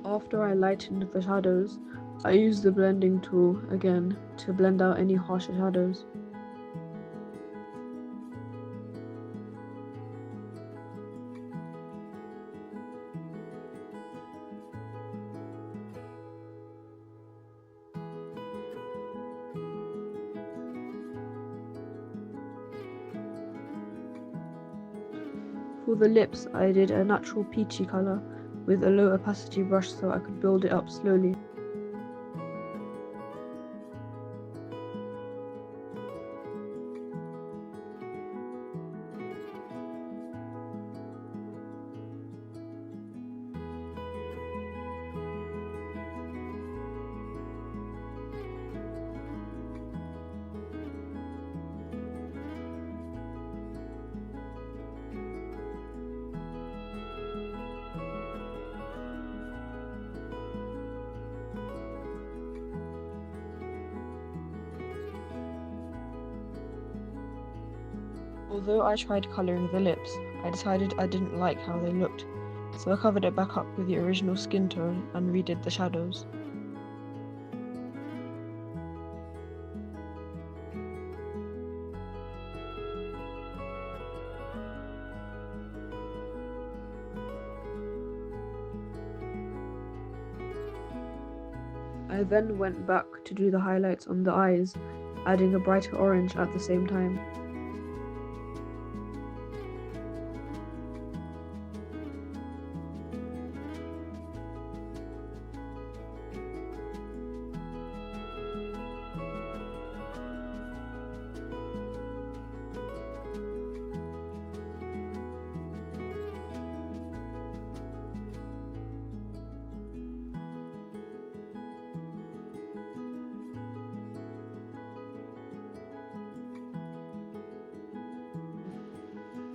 After I lightened the shadows, I used the blending tool again to blend out any harsher shadows. For the lips, I did a natural peachy colour with a low opacity brush so I could build it up slowly. Although I tried colouring the lips, I decided I didn't like how they looked, so I covered it back up with the original skin tone and redid the shadows. I then went back to do the highlights on the eyes, adding a brighter orange at the same time.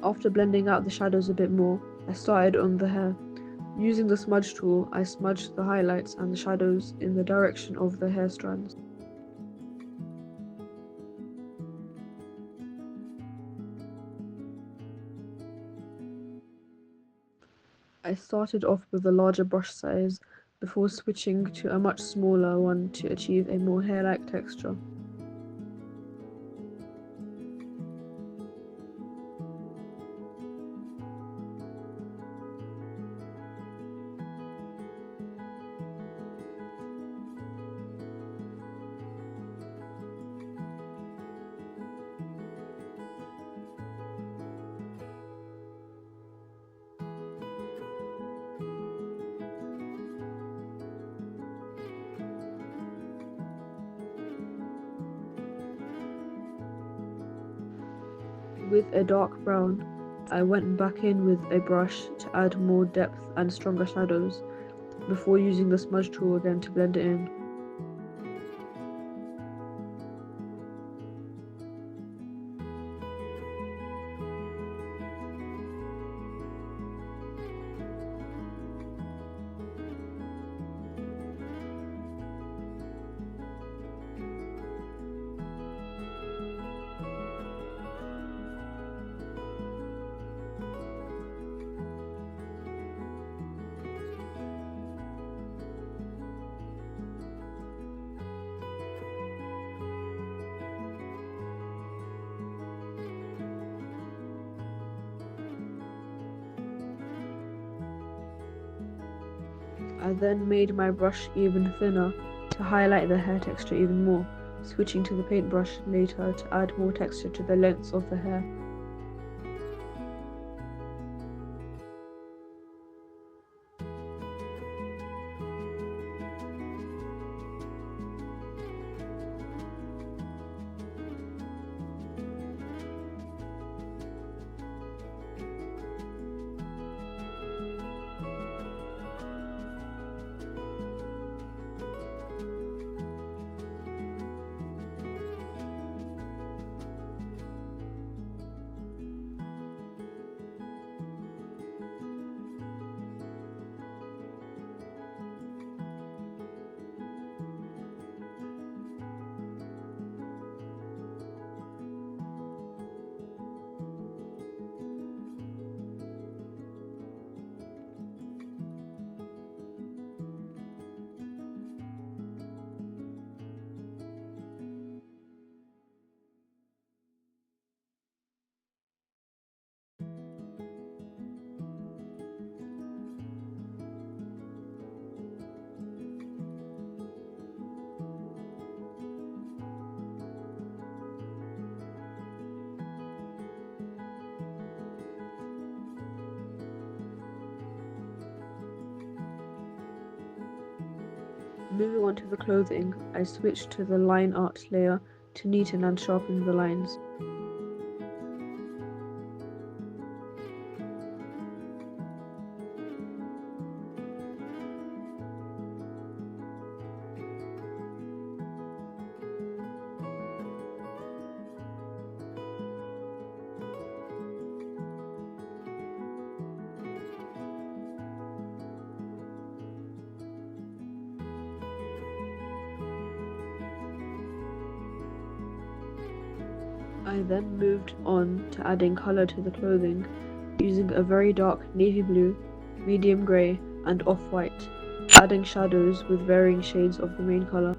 After blending out the shadows a bit more, I started on the hair. Using the smudge tool, I smudged the highlights and the shadows in the direction of the hair strands. I started off with a larger brush size before switching to a much smaller one to achieve a more hair-like texture. With a dark brown, I went back in with a brush to add more depth and stronger shadows, before using the smudge tool again to blend it in. I then made my brush even thinner to highlight the hair texture even more, switching to the paintbrush later to add more texture to the lengths of the hair. Moving on to the clothing, I switched to the line art layer to neaten and sharpen the lines. I then moved on to adding colour to the clothing, using a very dark navy blue, medium grey and off-white, adding shadows with varying shades of the main colour.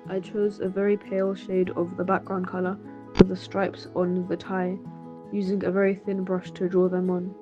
I chose a very pale shade of the background colour for the stripes on the tie, using a very thin brush to draw them on.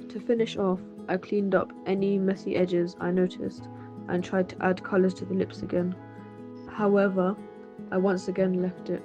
To finish off, I cleaned up any messy edges I noticed and tried to add colours to the lips again. However, I once again left it